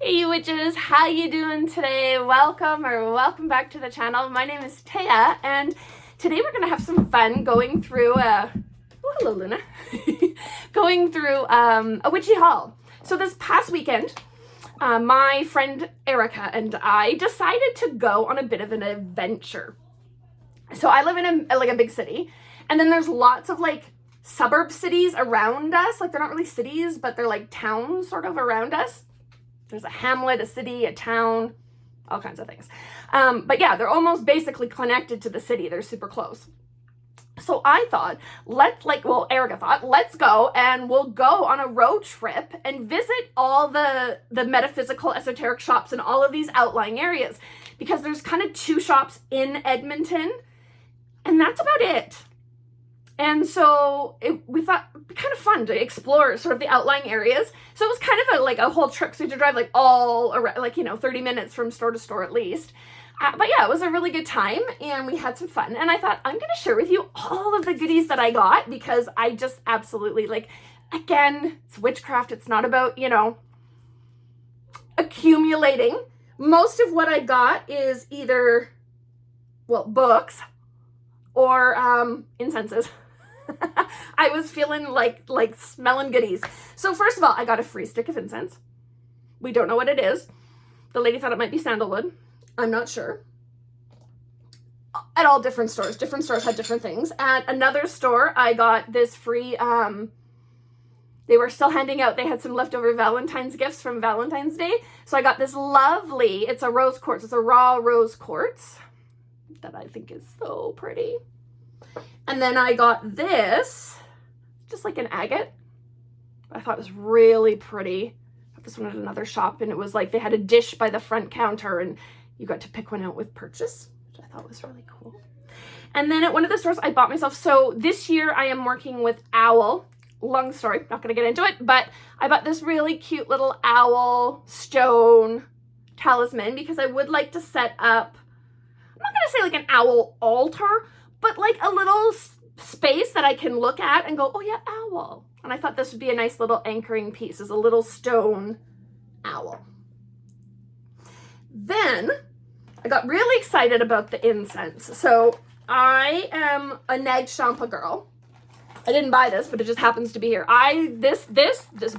Hey you witches, how you doing today? Welcome back to the channel. My name is Taya, and today we're gonna have some fun going through oh hello Luna. Going through a witchy haul. So this past weekend, my friend Erica and I decided to go on a bit of an adventure. So I live in a big city, and then there's lots of like suburb cities around us. Like they're not really cities, but they're like towns sort of around us. There's a hamlet, a city, a town, all kinds of things. But yeah, they're almost basically connected to the city. They're super close. So I thought, Erica thought, let's go and we'll go on a road trip and visit all the metaphysical esoteric shops in all of these outlying areas, because there's kind of 2 shops in Edmonton, and that's about it. And so we thought it'd be kind of fun to explore sort of the outlying areas. So it was kind of a whole trip. So we had to drive like all around, 30 minutes from store to store at least. But yeah, it was a really good time and we had some fun. And I thought, I'm going to share with you all of the goodies that I got, because I just absolutely again, it's witchcraft. It's not about, accumulating. Most of what I got is either, books or incenses. I was feeling like smelling goodies. So first of all, I got a free stick of incense. We don't know what it is. The lady thought it might be sandalwood. I'm not sure. At all different stores. Different stores had different things. At another store, I got this free, they were still handing out, they had some leftover Valentine's gifts from Valentine's Day. So I got this lovely, it's a rose quartz. It's a raw rose quartz that I think is so pretty. And then I got this, just like an agate. I thought it was really pretty. I got this one at another shop, and it was like they had a dish by the front counter and you got to pick one out with purchase, which I thought was really cool. And then at one of the stores I bought myself, so this year I am working with owl. Long story, not gonna get into it, but I bought this really cute little owl stone talisman because I would like to set up, I'm not gonna say like an owl altar, but like a little space that I can look at and go, oh yeah, owl. And I thought this would be a nice little anchoring piece, as a little stone owl. Then I got really excited about the incense. So I am a Nag Champa girl. I didn't buy this, but it just happens to be here. This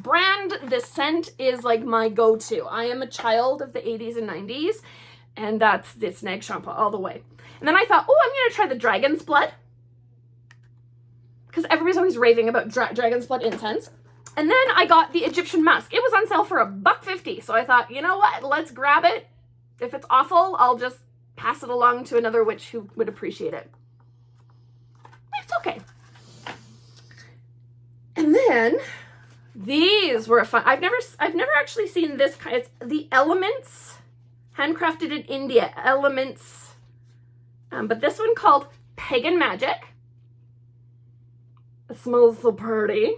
brand, this scent is like my go-to. I am a child of the 80s and 90s, and it's Nag Champa all the way. And then I thought, oh, I'm going to try the dragon's blood, because everybody's always raving about dragon's blood incense. And then I got the Egyptian musk. It was on sale for $1.50. So I thought, you know what? Let's grab it. If it's awful, I'll just pass it along to another witch who would appreciate it. It's okay. And then these were a fun. I've never actually seen this kind. It's the Elements, handcrafted in India. Elements. But this one called Pagan Magic. It smells so pretty.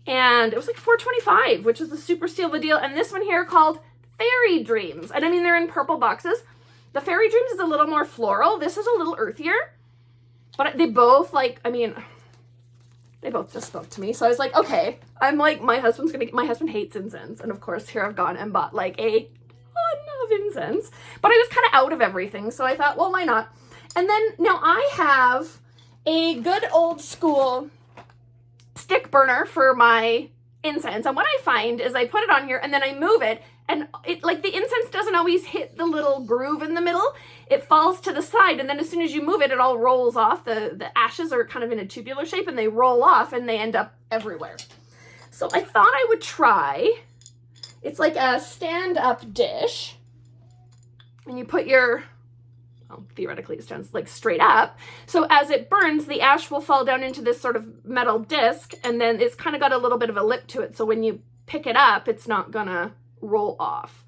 And it was like $4.25, which is a super steal of a deal. And this one here called Fairy Dreams. And I mean, they're in purple boxes. The Fairy Dreams is a little more floral. This is a little earthier. But they both they both just spoke to me. So I was like, okay. I'm like, my husband hates incense. And of course, here I've gone and bought like a ton of incense. But I was kind of out of everything. So I thought, well, why not? And then now I have a good old school stick burner for my incense. And what I find is I put it on here and then I move it, and it, like, the incense doesn't always hit the little groove in the middle. It falls to the side, and then as soon as you move it, it all rolls off. The ashes are kind of in a tubular shape and they roll off and they end up everywhere. So I thought I would try, it's like a stand-up dish, and you put your, well, theoretically it stands like straight up. So as it burns, the ash will fall down into this sort of metal disc, and then it's kind of got a little bit of a lip to it. So when you pick it up, it's not gonna roll off.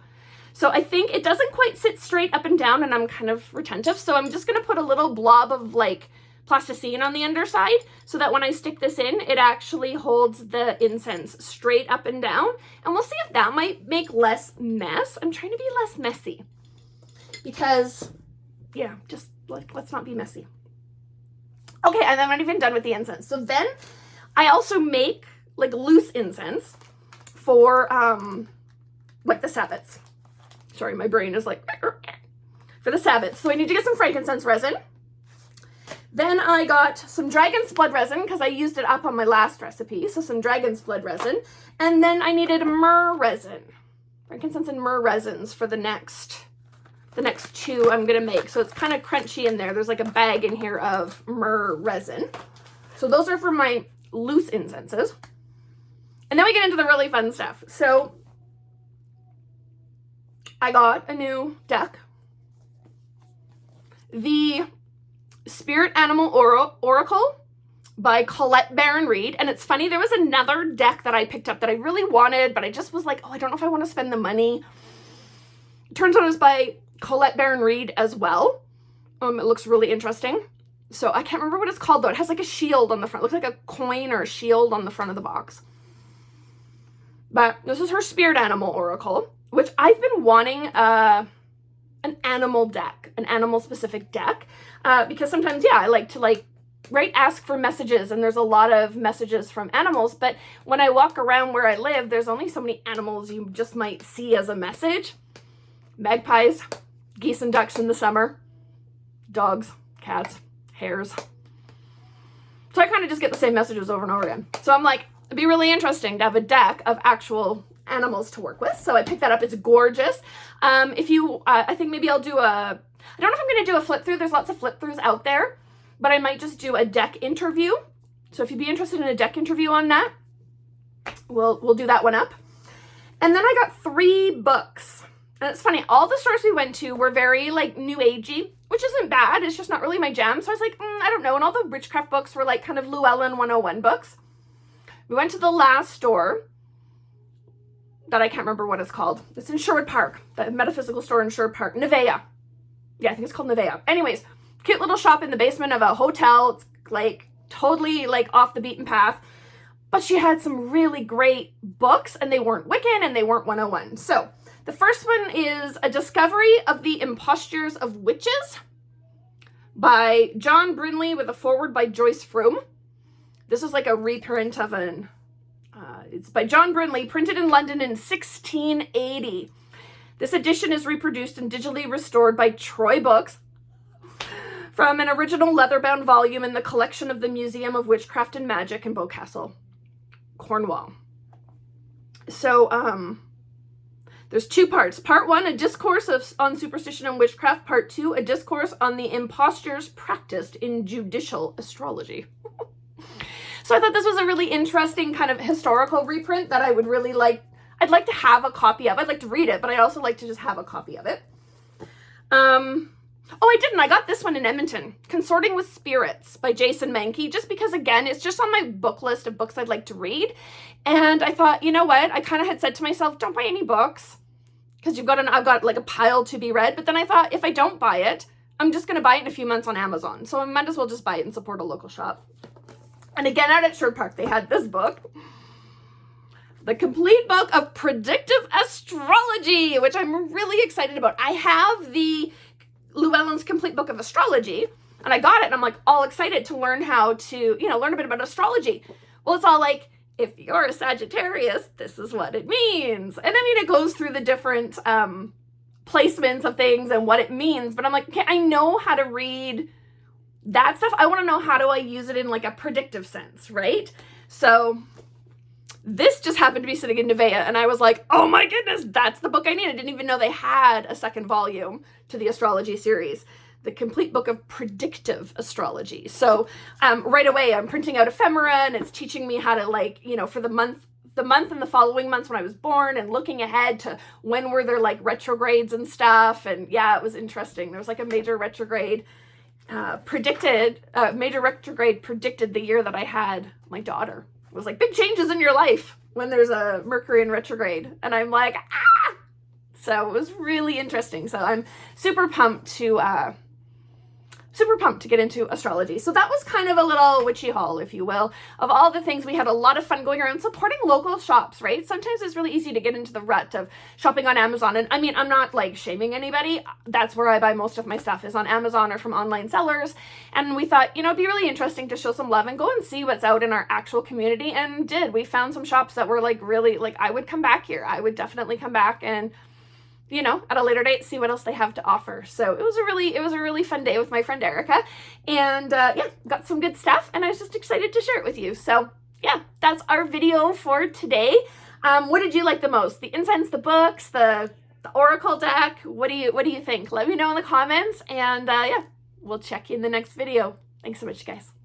So I think it doesn't quite sit straight up and down, and I'm kind of retentive. So I'm just gonna put a little blob of like plasticine on the underside so that when I stick this in, it actually holds the incense straight up and down. And we'll see if that might make less mess. I'm trying to be less messy because, yeah, just like, let's not be messy. Okay, and I'm not even done with the incense. So then I also make like loose incense for like the Sabbats. Sorry, my brain is like, for the Sabbats. So I need to get some frankincense resin. Then I got some dragon's blood resin because I used it up on my last recipe. So some dragon's blood resin. And then I needed myrrh resin. Frankincense and myrrh resins for the next two I'm going to make. So it's kind of crunchy in there. There's like a bag in here of myrrh resin. So those are for my loose incenses. And then we get into the really fun stuff. So I got a new deck. The Spirit Animal Oracle by Colette Baron-Reid. And it's funny, there was another deck that I picked up that I really wanted, but I just was like, oh, I don't know if I want to spend the money. It turns out it was by Colette Baron-Reid as well. It looks really interesting. So I can't remember what it's called though. It has like a shield on the front. It looks like a coin or a shield on the front of the box. But this is her Spirit Animal Oracle, which I've been wanting an animal deck, an animal specific deck. Because sometimes, yeah, I like to ask for messages, and there's a lot of messages from animals, but when I walk around where I live, there's only so many animals you just might see as a message. Magpies, geese and ducks in the summer, dogs, cats, hares. So I kind of just get the same messages over and over again. So I'm like, it'd be really interesting to have a deck of actual animals to work with. So I picked that up. It's gorgeous. I think maybe I'll do I don't know if I'm going to do a flip through. There's lots of flip throughs out there, but I might just do a deck interview. So if you'd be interested in a deck interview on that, we'll do that one up. And then I got 3 books. And it's funny, all the stores we went to were very like new agey, which isn't bad. It's just not really my jam. So I was like, I don't know. And all the witchcraft books were like kind of Llewellyn 101 books. We went to the last store that I can't remember what it's called. It's in Sherwood Park, the metaphysical store in Sherwood Park, Nevaeh. Yeah, I think it's called Nevaeh. Anyways, cute little shop in the basement of a hotel. It's like totally like off the beaten path. But she had some really great books, and they weren't Wiccan and they weren't 101. So the first one is A Discovery of the Impostures of Witches by John Brinley with a foreword by Joyce Froome. This is like a reprint of it's by John Brinley, printed in London in 1680. This edition is reproduced and digitally restored by Troy Books from an original leather-bound volume in the collection of the Museum of Witchcraft and Magic in Boscastle, Cornwall. So, there's 2 parts. Part 1, a discourse on superstition and witchcraft. Part 2, a discourse on the impostures practiced in judicial astrology. So I thought this was a really interesting kind of historical reprint that I would really like. I'd like to have a copy of. I'd like to read it, but I'd also like to just have a copy of it. I didn't. I got this one in Edmonton, Consorting with Spirits by Jason Mankey, just because, again, it's just on my book list of books I'd like to read. And I thought, you know what? I kind of had said to myself, don't buy any books because I've got like a pile to be read. But then I thought, if I don't buy it, I'm just going to buy it in a few months on Amazon. So I might as well just buy it and support a local shop. And again, out at Sherwood Park, they had this book, The Complete Book of Predictive Astrology, which I'm really excited about. I have the Llewellyn's Complete Book of Astrology, and I got it, and I'm like all excited to learn how to, learn a bit about astrology. Well, it's all like, if you're a Sagittarius, this is what it means. And it goes through the different placements of things and what it means, but I'm like, okay, I know how to read that stuff. I want to know, how do I use it in like a predictive sense, right? So this just happened to be sitting in Nevaeh, and I was like, oh my goodness, that's the book I need. I didn't even know they had a second volume to the astrology series, The Complete Book of Predictive Astrology. So right away, I'm printing out ephemera, and it's teaching me how to for the month and the following months when I was born, and looking ahead to when were there like retrogrades and stuff. And yeah, it was interesting. There was like a major retrograde predicted the year that I had my daughter. It was like, big changes in your life when there's a Mercury in retrograde. And I'm like, ah! So it was really interesting. So I'm super pumped to super pumped to get into astrology. So that was kind of a little witchy haul, if you will, of all the things. We had a lot of fun going around supporting local shops, right? Sometimes it's really easy to get into the rut of shopping on Amazon. And I mean, I'm not like shaming anybody. That's where I buy most of my stuff, is on Amazon or from online sellers. And we thought, it'd be really interesting to show some love and go and see what's out in our actual community. And we found some shops that were like really, like, I would come back here. I would definitely come back and, at a later date, see what else they have to offer. So it was a really fun day with my friend Erica, and got some good stuff, and I was just excited to share it with you. So yeah, that's our video for today. What did you like the most? The incense, the books, the oracle deck? What do you think? Let me know in the comments, and we'll check you in the next video. Thanks so much, guys.